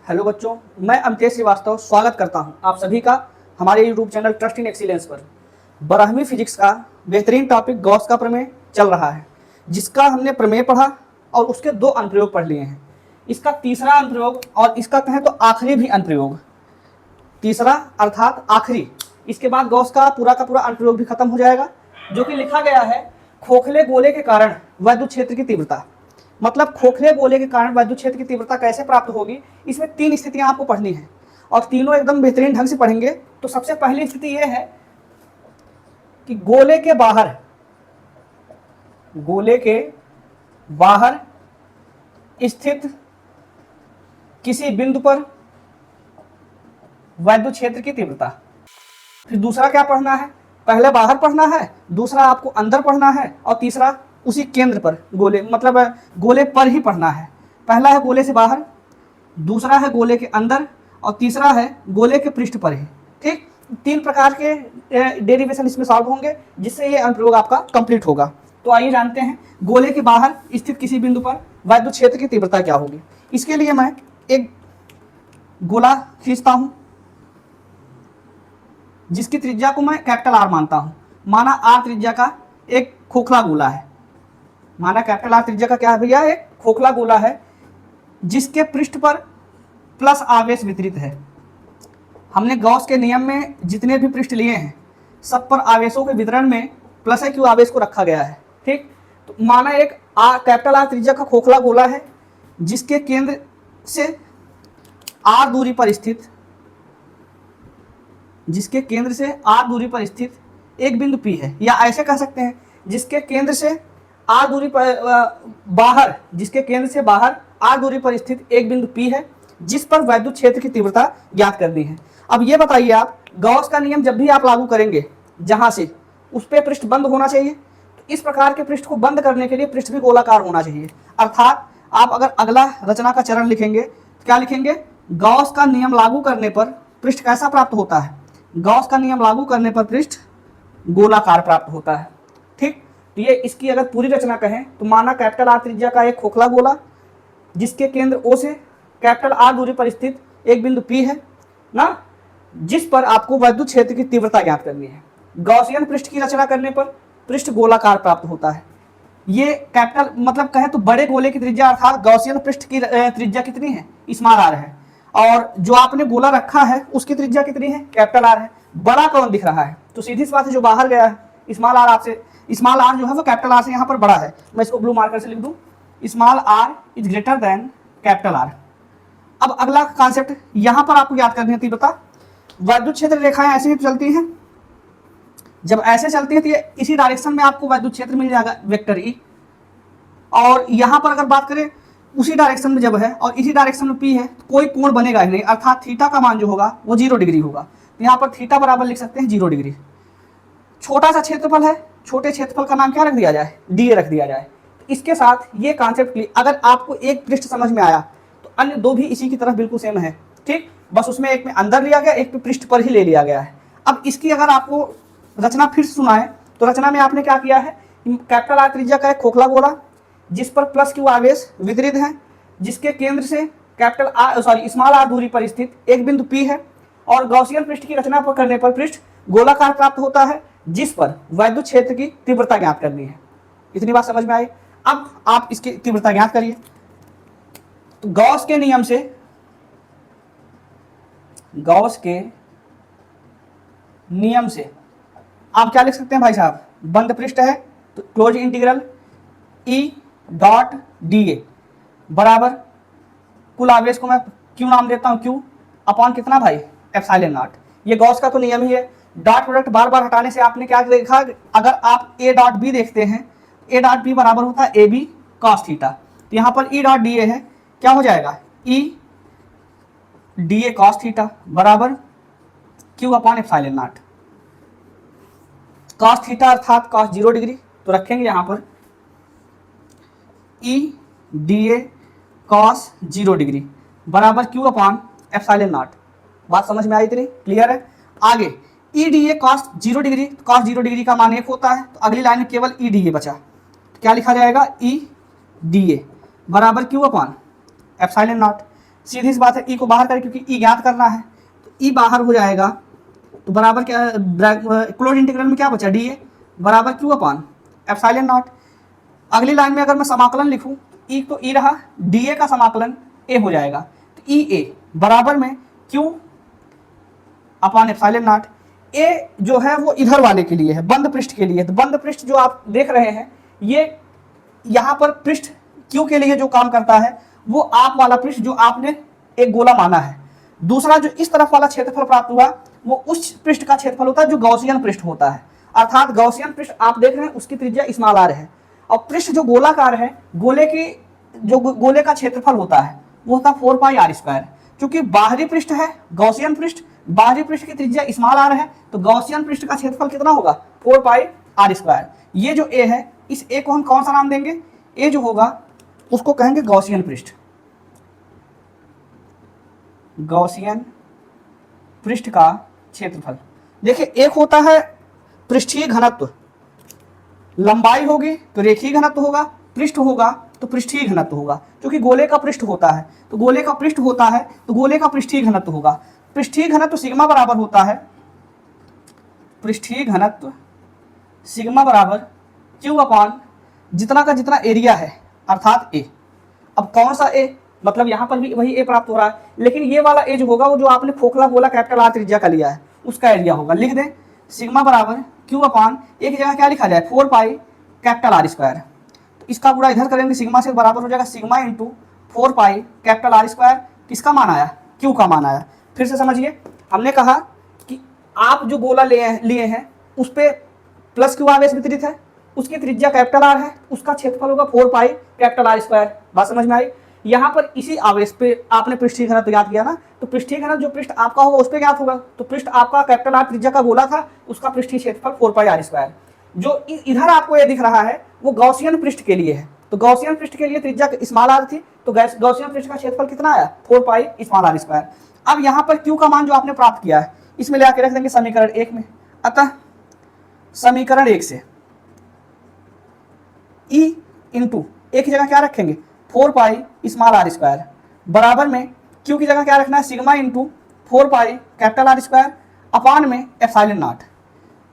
Hello बच्चों, मैं अमितेश श्रीवास्तव स्वागत करता हूं आप सभी का हमारे YouTube channel trust in excellence पर। 12वीं फिजिक्स का बेहतरीन टॉपिक गॉस का प्रमेय चल रहा है, जिसका हमने प्रमेय पढ़ा और उसके 2 अनुप्रयोग पढ़ लिए हैं। इसका तीसरा अनुप्रयोग और इसका कहें तो आखिरी भी अनुप्रयोग, तीसरा अर्थात आखिरी, इसके बाद गॉस का पूरा अनुप्रयोग भी खत्म हो जाएगा, जो कि लिखा गया है खोखले गोले के कारण वैद्युत क्षेत्र की तीव्रता। मतलब खोखले गोले के कारण वैद्युत क्षेत्र की तीव्रता कैसे प्राप्त होगी, इसमें 3 स्थितियां आपको पढ़नी है और तीनों एकदम बेहतरीन ढंग से पढ़ेंगे। तो सबसे पहली स्थिति यह है कि गोले के बाहर स्थित किसी बिंदु पर वैद्युत क्षेत्र की तीव्रता। फिर दूसरा क्या पढ़ना है, पहले बाहर पढ़ना है, दूसरा आपको अंदर पढ़ना है और तीसरा उसी केंद्र पर गोले मतलब गोले पर ही पढ़ना है। पहला है गोले से बाहर, दूसरा है गोले के अंदर और तीसरा है गोले के पृष्ठ पर ही। ठीक, 3 प्रकार के डेरिवेशन इसमें सॉल्व होंगे, जिससे ये अनुप्रयोग आपका कंप्लीट होगा। तो आइए जानते हैं गोले के बाहर स्थित किसी बिंदु पर वैद्युत क्षेत्र की तीव्रता क्या होगी। इसके लिए मैं एक गोला खींचता हूं, जिसकी त्रिज्या को मैं कैपिटल आर मानता हूं। माना आर त्रिज्या का एक खोखला गोला है, माना कैपिटल आर त्रिज्या का क्या है भैया, एक खोखला गोला है, जिसके पृष्ठ पर प्लस आवेश वितरित है। हमने गॉस के नियम में जितने भी पृष्ठ लिए हैं, सब पर आवेशों के वितरण में प्लस क्यू आवेश को रखा गया है। ठीक, तो माना एक कैपिटल आर त्रिज्या का खोखला गोला है, जिसके केंद्र से आर दूरी पर स्थित एक बिंदु P है, या ऐसे कह सकते हैं जिसके केंद्र से आर दूरी पर आर दूरी पर स्थित एक बिंदु P है, जिस पर वैद्युत क्षेत्र की तीव्रता ज्ञात करनी है। अब ये बताइए आप, गॉस का नियम जब भी आप लागू करेंगे, जहां से उस पे पृष्ठ बंद होना चाहिए, तो इस प्रकार के पृष्ठ को बंद करने के लिए पृष्ठ भी गोलाकार होना चाहिए। अर्थात आप अगर अगला रचना का चरण लिखेंगे तो क्या लिखेंगे, गॉस का नियम लागू करने पर पृष्ठ कैसा प्राप्त होता है, गॉस का नियम लागू करने पर पृष्ठ गोलाकार प्राप्त होता है। ठीक, तो ये इसकी अगर पूरी रचना कहें तो माना कैपिटल आर त्रिज्या का एक खोखला गोला, जिसके केंद्र O से कैपिटल आर दूरी पर स्थित एक बिंदु P है ना, जिस पर आपको वैद्युत क्षेत्र की तीव्रता ज्ञात करनी है। गॉसियन पृष्ठ की रचना करने पर पृष्ठ गोलाकार प्राप्त होता है। ये कैपिटल मतलब कहें तो बड़े गोले की त्रिज्या अर्थात गॉसियन पृष्ठ की त्रिज्या कितनी है, स्मॉल आर है, और जो आपने गोला रखा है उसकी त्रिज्या कितनी है, कैपिटल आर है। बड़ा कौन दिख रहा है, तो सीधी सी बात है जो बाहर गया है स्मॉल आर, आपसे स्मॉल आर जो है वो कैपिटल आर से यहाँ पर बड़ा है। मैं इसको ब्लू मार्कर से लिख दूं, small R is greater than capital R. अब अगला कॉन्सेप्ट यहां पर आपको याद करनी है तीव्रता। वैद्युत क्षेत्र रेखाएं ऐसे ही चलती हैं, जब ऐसे चलती है तो ये इसी डायरेक्शन में आपको वैद्युत क्षेत्र मिल जाएगा वेक्टर ई, और यहां पर अगर बात करें उसी डायरेक्शन में जब है और इसी डायरेक्शन में P है, तो कोई कोण बनेगा ही नहीं, अर्थात थीटा का मान जो होगा वो 0 डिग्री होगा। तो यहाँ पर थीटा बराबर लिख सकते हैं 0 डिग्री। छोटा सा क्षेत्रफल है, छोटे क्षेत्रफल का नाम क्या रख दिया जाए, DA रख दिया जाए। इसके साथ ये कॉन्सेप्ट क्लियर, अगर आपको एक पृष्ठ समझ में आया तो अन्य 2 भी इसी की तरह बिल्कुल सेम है। ठीक, बस उसमें एक में अंदर लिया गया, एक पे पृष्ठ पर ही ले लिया गया है। अब इसकी अगर आपको रचना फिर सुनाए तो रचना में आपने क्या किया है, कैपिटल आर त्रिज्या का एक खोखला गोला, जिस पर प्लस क्यू आवेश वितरित है, जिसके केंद्र से स्मॉल आर दूरी पर स्थित एक बिंदु P है, और गॉसियन पृष्ठ की रचना पर करने पर पृष्ठ गोलाकार प्राप्त होता है, जिस पर वैद्युत क्षेत्र की तीव्रता ज्ञात करनी है। इतनी बात समझ में आई। अब आप इसकी तीव्रता ज्ञात करिए। तो गॉस के नियम से आप क्या लिख सकते हैं भाई साहब, बंद पृष्ठ है तो close integral E dot DA बराबर कुल आवेश को मैं क्यू नाम देता हूं, क्यू अपॉन कितना भाई, एप्सिलॉन नॉट। ये गॉस का तो नियम ही है। डॉट प्रोडक्ट बार बार हटाने से आपने क्या देखा, अगर आप A डॉट B देखते हैं, A डॉट B बराबर होता है AB cos थीटा। तो यहाँ पर E डॉट DA है, क्या हो जाएगा, E DA cos थीटा बराबर q upon epsilon not. cos theta अर्थात cos 0 डिग्री, तो रखेंगे यहाँ पर E DA cos 0 डिग्री बराबर क्यू अपॉन एप्सिलॉन नॉट। बात समझ में आई इतनी क्लियर है। आगे E DA cos 0 degree, cos 0 degree का मान 1 होता है, तो अगली लाइन में केवल E DA बचा, तो क्या लिखा जाएगा, E DA बराबर क्यू अपॉन एप्सिलॉन नॉट। सीधी सी बात है, ई को बाहर करें क्योंकि ई ज्ञात करना है, तो ई बाहर हो जाएगा, तो बराबर क्या, क्लोज इंटीग्रल में क्या बचा, डी ए बराबर क्यू अपान एप्सिलॉन नॉट। अगली लाइन में अगर मैं समाकलन लिखूं, ई तो ई रहा, डी ए का समाकलन ए हो जाएगा, तो ई ए बराबर में क्यू अपान एप्सिलॉन नॉट। ए जो है वो इधर वाले के लिए है, बंद पृष्ठ के लिए, तो बंद पृष्ठ जो आप देख रहे हैं, ये यहाँ पर पृष्ठ क्यू के लिए जो काम करता है वो आप वाला पृष्ठ जो आपने एक गोला माना है। दूसरा जो इस तरफ वाला क्षेत्रफल प्राप्त हुआ वो उस पृष्ठ का क्षेत्रफल होता है जो गॉसियन पृष्ठ होता है, अर्थात गॉसियन पृष्ठ आप देख रहे हैं उसकी त्रिज्या स्मॉल आर है, और पृष्ठ जो गोलाकार है, गोले का क्षेत्रफल होता है वो होता है 4 पाई आर स्क्वायर। क्योंकि बाहरी पृष्ठ है गॉसियन पृष्ठ, बाहरी पृष्ठ की त्रिज्या स्मॉल आर है, तो गॉसियन पृष्ठ का क्षेत्रफल कितना होगा, 4 पाई आर स्क्वायर। ये जो ए है, इस ए को हम कौन सा नाम देंगे, ए जो होगा उसको कहेंगे गॉसियन पृष्ठ, गॉसियन पृष्ठ का क्षेत्रफल। देखिए एक होता है पृष्ठीय घनत्व, लंबाई होगी तो रेखीय घनत्व होगा, पृष्ठ होगा तो पृष्ठीय घनत्व होगा। क्योंकि गोले का पृष्ठ होता है तो गोले का पृष्ठ होता है तो गोले का पृष्ठीय घनत्व होगा। पृष्ठीय घनत्व सिग्मा बराबर होता है, पृष्ठीय घनत्व सिग्मा बराबर क्यू अपान जितना का जितना एरिया है अर्थात ए। अब कौन सा ए, मतलब यहाँ पर भी वही ए प्राप्त हो रहा है, लेकिन ये वाला ए जो होगा वो जो आपने खोखला गोला कैपिटल आर त्रिज्या का लिया है उसका एरिया होगा। लिख दें सिग्मा बराबर क्यू अपान, एक जगह क्या लिखा जाए 4 पाई कैपिटल आर स्क्वायर, तो इसका पूरा इधर करेंगे सिग्मा से बराबर हो जाएगा sigma into 4 pi capital R square. किसका मान आया, क्यू का मान आया। फिर से समझिए, हमने कहा कि आप जो गोला लिए हैं उस पर प्लस क्यू आवेश वितरित है, उसकी त्रिज्या कैपिटल आर है, उसका क्षेत्रफल होगा 4 पाई कैपिटल आर स्क्वायर। बात समझ में आई। यहाँ पर इसी आवेश पे आपने पृष्ठीय घनत्व ज्ञात किया ना, तो पृष्ठीय घनत्व जो पृष्ठ आपका होगा उस पर ज्ञात होगा, तो पृष्ठ आपका कैपिटल आर त्रिज्या का गोला था, उसका पृष्ठीय क्षेत्रफल 4 पाई आर स्क्वायर। जो इधर आपको ये दिख रहा है वो गॉसियन पृष्ठ के लिए है, तो गॉसियन पृष्ठ के लिए त्रिज्या स्मॉल आर थी, तो गॉसियन पृष्ठ का क्षेत्रफल कितना आया 4 पाई स्मॉल आर स्क्वायर। अब यहाँ पर क्यू का मान जो आपने प्राप्त किया है इसमें ले आके रख देंगे समीकरण 1 में। अतः समीकरण 1 से ई इंटू एक की जगह क्या रखेंगे 4 पाई स्मॉल आर स्क्वायर बराबर में क्यू की जगह क्या रखना है sigma into 4 pi capital R square upon में एप्सिलॉन नॉट।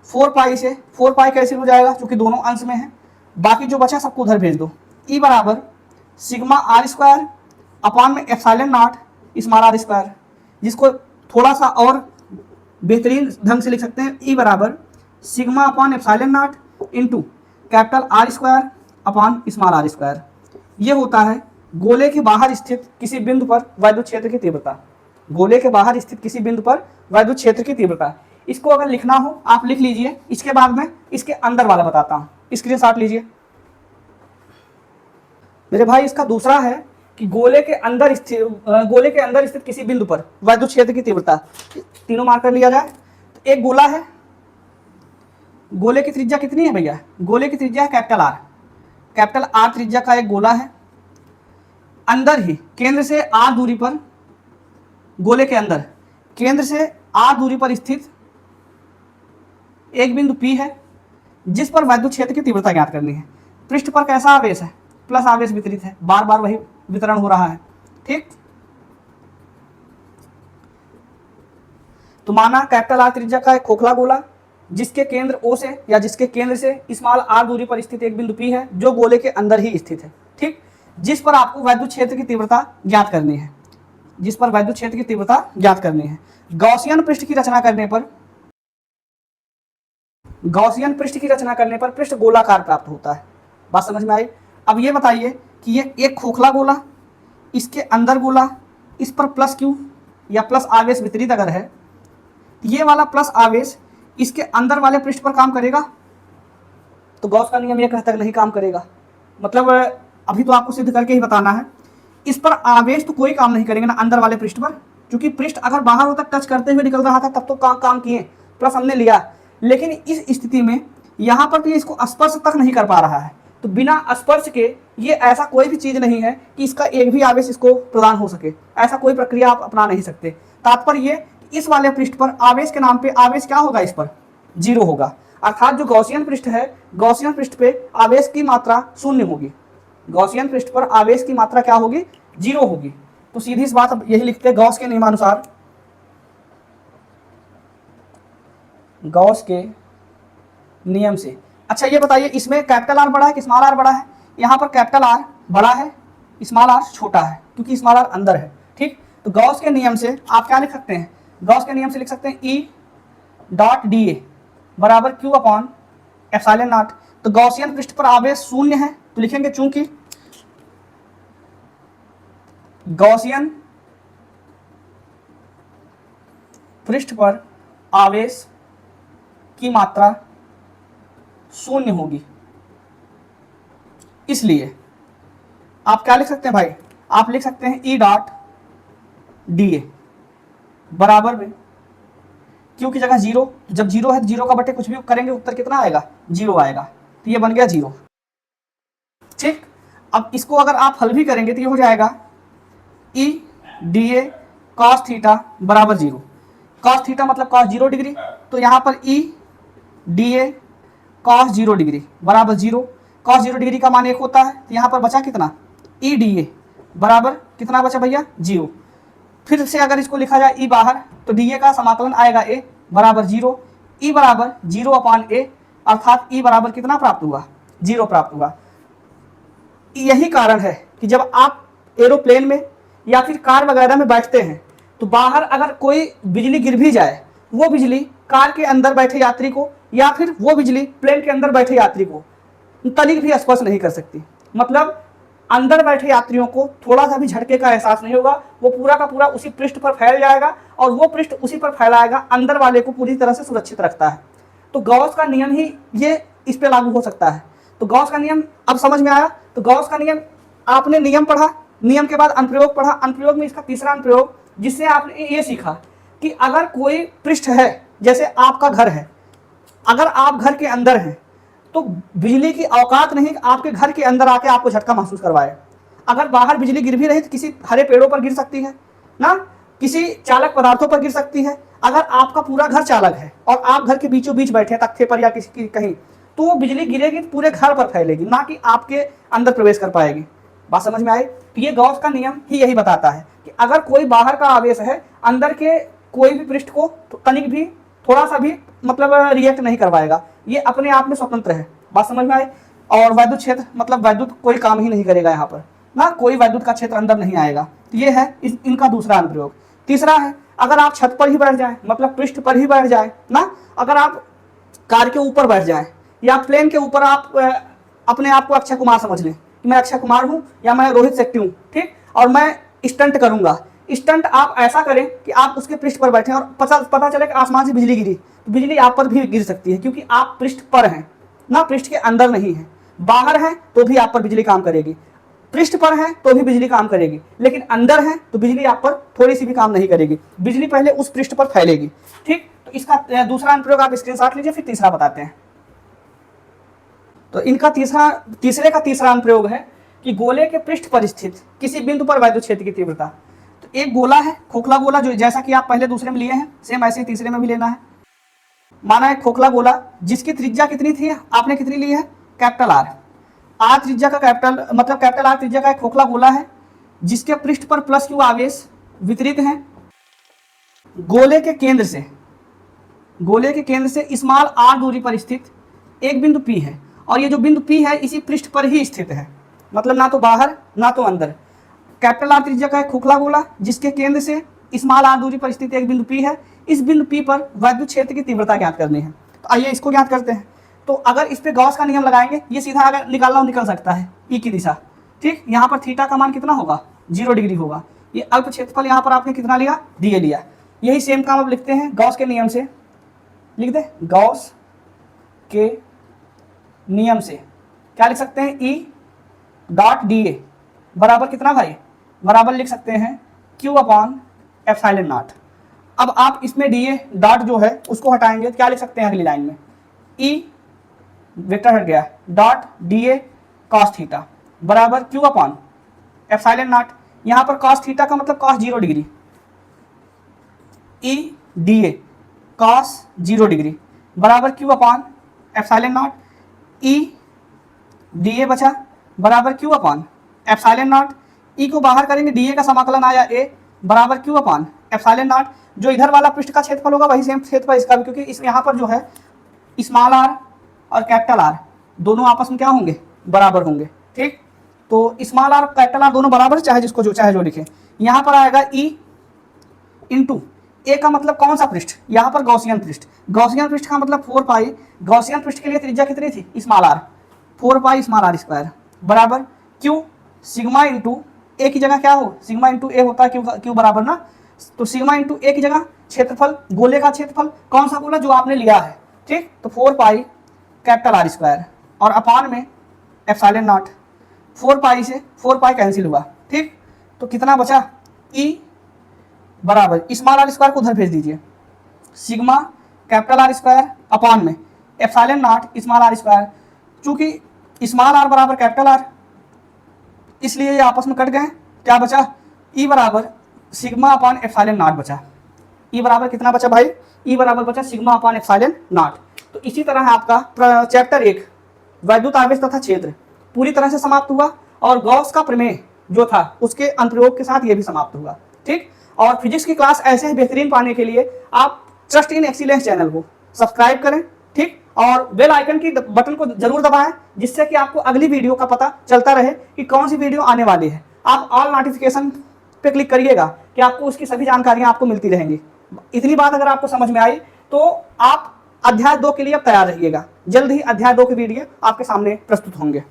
4 पाई से 4 पाई कैंसिल हो जाएगा क्योंकि दोनों अंश में है, बाकी जो बचा सबको उधर भेज दो। ई बराबर सिग्मा आर स्क्वायर अपान में epsilon not small R square, जिसको थोड़ा सा और बेहतरीन ढंग से लिख सकते हैं ई बराबर sigma upon epsilon not into capital R square upon small R square. ये होता है गोले के बाहर स्थित किसी बिंदु पर वैद्युत क्षेत्र की तीव्रता, गोले के बाहर स्थित किसी बिंदु पर वैद्युत क्षेत्र की तीव्रता। इसको अगर लिखना हो आप लिख लीजिए, इसके बाद में इसके अंदर वाला बताता हूँ, स्क्रीनशॉट लीजिए मेरे भाई। इसका दूसरा है कि गोले के अंदर स्थित किसी बिंदु पर वैद्युत क्षेत्र की तीव्रता, तीनों मार्कर लिया जाए तो एक गोला है, गोले की त्रिज्या कितनी है भैया, गोले की त्रिज्या है कैपिटल आर त्रिज्या का एक गोला है। अंदर ही केंद्र से आर दूरी पर, गोले के अंदर केंद्र से आर दूरी पर स्थित एक बिंदु P है जिस पर वैद्युत क्षेत्र की तीव्रता ज्ञात करनी है। पृष्ठ पर कैसा आवेश है, प्लस आवेश वितरित है, बार बार वही वितरण हो रहा है, ठीक। तो माना कैपिटल आर त्रिज्या का एक खोखला गोला जिसके केंद्र O से या जिसके केंद्र से स्मॉल आर दूरी पर स्थित एक बिंदु P है जो गोले के अंदर ही स्थित है, ठीक, जिस पर आपको वैद्युत क्षेत्र की तीव्रता ज्ञात करनी है, जिस पर वैद्युत क्षेत्र की तीव्रता ज्ञात करनी है। गॉसियन पृष्ठ की रचना करने पर पृष्ठ गोलाकार प्राप्त होता है। बात समझ में आई। अब ये बताइए कि ये एक खोखला गोला, इसके अंदर गोला, इस पर प्लस क्यू या प्लस आवेश वितरित अगर है, ये वाला प्लस आवेश इसके अंदर वाले पृष्ठ पर काम करेगा, तो गॉस का नियम ये कहता है नहीं काम करेगा। मतलब अभी तो आपको सिद्ध करके ही बताना है। इस पर आवेश तो कोई काम नहीं करेंगे ना अंदर वाले पृष्ठ पर, क्योंकि पृष्ठ अगर बाहर होता टच करते हुए निकल रहा था तब तो काम किए, प्लस हमने लिया। लेकिन इस स्थिति में यहाँ पर तो ये इसको स्पर्श तक नहीं कर पा रहा है, तो बिना स्पर्श के ये ऐसा कोई भी चीज नहीं है कि इसका एक भी आवेश इसको प्रदान हो सके, ऐसा कोई प्रक्रिया आप अपना नहीं सकते। तात्पर्य ये इस वाले पृष्ठ पर आवेश के नाम पे आवेश क्या होगा, इस पर 0 होगा, अर्थात जो गॉसियन पृष्ठ है, गॉसियन पृष्ठ पे आवेश की मात्रा 0 होगी, गॉसियन पृष्ठ पर आवेश की मात्रा क्या होगी 0 होगी। तो सीधी सी बात अब यही लिखते हैं गॉस के नियमानुसार, गॉस के नियम से। अच्छा ये बताइए इसमें कैपिटल आर बड़ा है कि स्मॉल आर बड़ा है? यहाँ पर कैपिटल आर बड़ा है, स्मॉल आर छोटा है, क्योंकि स्मॉल आर अंदर है। ठीक, तो गॉस के नियम से आप क्या लिख सकते हैं? गॉस के नियम से लिख सकते हैं ई डॉट डी ए बराबर क्यू अपॉन एप्सिलॉन नॉट। तो गॉसियन पृष्ठ पर आवेश शून्य है, तो लिखेंगे चूंकि गॉसियन पृष्ठ पर आवेश की मात्रा शून्य होगी, इसलिए आप क्या लिख सकते हैं भाई? आप लिख सकते हैं ई डॉट डी ए बराबर में क्यू की जगह जीरो। जब जीरो है तो जीरो का बटे कुछ भी करेंगे उत्तर कितना आएगा? जीरो आएगा। तो ये बन गया जीरो। ठीक, अब इसको अगर आप हल भी करेंगे तो ये हो जाएगा ई डी ए कॉस थीटा बराबर जीरो। कॉस थीटा मतलब कॉस जीरो डिग्री, तो यहाँ पर ई d A cos zero degree बराबर जीरो। कॉस जीरो डिग्री का मान 1 होता है, तो यहाँ पर बचा कितना? ई डी ए बराबर कितना बचा भैया? जीरो। फिर से अगर इसको लिखा जाए ई बाहर, तो डी ए का समाकलन आएगा ए बराबर जीरो। ई बराबर जीरो अपान ए, अर्थात ई बराबर कितना प्राप्त हुआ? जीरो प्राप्त हुआ। यही कारण है कि जब आप एरोप्लेन में या फिर कार वगैरह में बैठते हैं तो बाहर अगर कोई बिजली गिर भी जाए, वो बिजली कार के अंदर बैठे यात्री को या फिर वो बिजली प्लेन के अंदर बैठे यात्री को तनिक भी स्पर्श नहीं कर सकती। मतलब अंदर बैठे यात्रियों को थोड़ा सा भी झटके का एहसास नहीं होगा, वो पूरा का पूरा उसी पृष्ठ पर फैल जाएगा और वो पृष्ठ उसी पर फैलाएगा, अंदर वाले को पूरी तरह से सुरक्षित रखता है। तो गॉस का नियम ही ये इस पे लागू हो सकता है। तो गॉस का नियम अब समझ में आया? तो गॉस का नियम, आपने नियम पढ़ा, नियम के बाद अनुप्रयोग पढ़ा, अनुप्रयोग में इसका तीसरा अनुप्रयोग जिससे आपने ये सीखा कि अगर कोई पृष्ठ है, जैसे आपका घर है, अगर आप घर के अंदर हैं तो बिजली की औकात नहीं आपके घर के अंदर आके आपको झटका महसूस करवाए। अगर बाहर बिजली गिर भी रही तो किसी हरे पेड़ों पर गिर सकती है ना, किसी चालक पदार्थों पर गिर सकती है। अगर आपका पूरा घर चालक है और आप घर के बीचों बीच बैठे तख्ते पर या किसी की कहीं, तो वो बिजली गिरेगी तो पूरे घर पर फैलेगी, ना कि आपके अंदर प्रवेश कर पाएगी। बात समझ में आई? तो ये गॉस का नियम ही यही बताता है कि अगर कोई बाहर का आवेश है, अंदर के कोई भी पृष्ठ को तो तनिक भी थोड़ा सा भी मतलब रिएक्ट नहीं करवाएगा, ये अपने आप में स्वतंत्र है। बात समझ में आई? और वैद्युत क्षेत्र मतलब वैद्युत कोई काम ही नहीं करेगा यहाँ पर ना, कोई वैद्युत का क्षेत्र अंदर नहीं आएगा। तो ये है इनका दूसरा अनुप्रयोग। तीसरा है अगर आप छत पर ही बैठ जाए, मतलब पृष्ठ पर ही बैठ जाए ना, अगर आप कार के ऊपर बैठ जाए या प्लेन के ऊपर आप अपने आप को अक्षय कुमार समझ लें कि मैं अक्षय कुमार हूँ या मैं रोहित शेट्टी हूँ, ठीक, और मैं स्टंट करूंगा। स्टंट आप ऐसा करें कि आप उसके पृष्ठ पर बैठे और पता चले कि आसमान से बिजली गिरी, तो बिजली आप पर भी गिर सकती है, क्योंकि आप पृष्ठ पर हैं ना, पृष्ठ के अंदर नहीं है। बाहर है तो भी आप पर बिजली काम करेगी, पृष्ठ पर है तो भी बिजली काम करेगी, लेकिन अंदर है तो बिजली आप पर थोड़ी सी भी काम नहीं करेगी, बिजली पहले उस पृष्ठ पर फैलेगी। ठीक, तो इसका दूसरा अनुप्रयोग आप स्क्रीनशॉट लीजिए, फिर तीसरा बताते हैं। तो इनका तीसरे का तीसरा अनुप्रयोग है कि गोले के पृष्ठ पर स्थित किसी बिंदु पर वैद्युत क्षेत्र की तीव्रता। तो एक गोला है, खोखला गोला, जो जैसा कि आप पहले दूसरे में लिए हैं, सेम ऐसे ही तीसरे में भी लेना है। माना है खोखला गोला जिसकी त्रिज्या कितनी थी, आपने कितनी ली है? Capital R. आर त्रिज्या का कैपिटल मतलब कैपिटल आर त्रिज्या का एक खोखला गोला है जिसके पृष्ठ पर प्लस क्यू आवेश वितरित हैं। गोले के केंद्र से स्मॉल आर दूरी पर स्थित एक बिंदु पी है, और ये जो बिंदु पी है इसी पृष्ठ पर ही स्थित है, मतलब ना तो बाहर ना तो अंदर। कैपिटल आर त्रिज्या का एक खोखला गोला जिसके केंद्र से स्मॉल आर दूरी पर स्थित एक बिंदु पी है। इस बिंदु पी पर वैद्युत क्षेत्र की तीव्रता ज्ञात करनी है। तो आइए इसको ज्ञात करते हैं। तो अगर इस पे गॉस का नियम लगाएंगे, ये सीधा अगर निकालना हो निकल सकता है, ई की दिशा। ठीक, यहाँ पर थीटा का मान कितना होगा? 0 डिग्री होगा। ये अल्प क्षेत्रफल यहाँ पर आपने कितना लिया? डी लिया। यही सेम काम अब लिखते हैं गॉस के नियम से, लिख दे। गॉस के नियम से क्या लिख सकते हैं? ई डॉट डी ए बराबर कितना भाई? बराबर लिख सकते हैं क्यू अपॉन एप्सिलॉन नॉट। अब आप इसमें डी ए डॉट जो है उसको हटाएंगे तो क्या लिख सकते हैं अगली लाइन में? ई वेक्टर हट गया, dot d A cos theta बराबर क्यू अपॉन एप्सिलॉन नॉट। यहाँ पर कॉस थीटा का मतलब cos 0 degree, E d A cos 0 degree बराबर q upon epsilon naught. E d A बचा बराबर q upon epsilon naught. E को बाहर करेंगे, डी ए का समाकलन आया ए बराबर क्यू अपान एप्सिलॉन नॉट। जो इधर वाला पृष्ठ का क्षेत्रफल होगा वही सेम क्षेत्रफल इसका भी, क्योंकि इस यहाँ पर जो है स्मॉल आर और कैपिटल आर दोनों आपस में क्या होंगे, बराबर होंगे। ठीक, तो स्मॉल आर कैपिटल आर दोनों बराबर, चाहे जिसको जो चाहे जो लिखे। यहाँ पर आएगा ई इंटू ए का मतलब कौन सा पृष्ठ, यहाँ पर गॉसियन पृष्ठ। गॉसियन पृष्ठ का मतलब 4 पाई, गॉसियन पृष्ठ के लिए त्रिज्या कितनी थी, small R, 4 pi small R square बराबर क्यू सिग्मा इंटू ए की जगह क्या हो, सिग्मा इंटू ए होता है क्यू बराबर ना, तो सिग्मा इंटू ए की जगह क्षेत्रफल, गोले का क्षेत्रफल कौन सा गोला जो आपने लिया है। ठीक, तो 4 पाई कैपिटल आर स्क्वायर और अपान में एप्सिलॉन नॉट। 4 पाई से 4 पाई कैंसिल हुआ। ठीक, तो कितना बचा, ई बराबर स्मॉल आर स्क्वायर को उधर भेज दीजिए, sigma capital R square upon में epsilon not small R square. चूंकि स्मॉल आर बराबर कैपिटल आर इसलिए ये आपस में कट गए, क्या बचा, ई बराबर सिग्मा अपान एप्सिलॉन नॉट बचा। ई बराबर कितना बचा भाई, ई बराबर बचा सिग्मा अपान एप्सिलॉन नॉट। तो इसी तरह आपका चैप्टर 1 वैद्युत आवेश तथा क्षेत्र पूरी तरह से समाप्त हुआ, और गॉस का प्रमेय जो था उसके अनुप्रयोग के साथ ये भी समाप्त हुआ। ठीक, और फिजिक्स की क्लास ऐसे ही बेहतरीन पाने के लिए आप ट्रस्ट इन एक्सीलेंस चैनल को सब्सक्राइब करें। ठीक, और बेल आइकन की बटन को जरूर दबाएं, जिससे कि आपको अगली वीडियो का पता चलता रहे कि कौन सी वीडियो आने वाली है। आप ऑल नोटिफिकेशन पे क्लिक करिएगा कि आपको उसकी सभी जानकारियां आपको मिलती रहेंगी। इतनी बात अगर आपको समझ में आई तो आप अध्याय 2 के लिए अब तैयार रहिएगा। जल्द ही अध्याय 2 के वीडियो आपके सामने प्रस्तुत होंगे।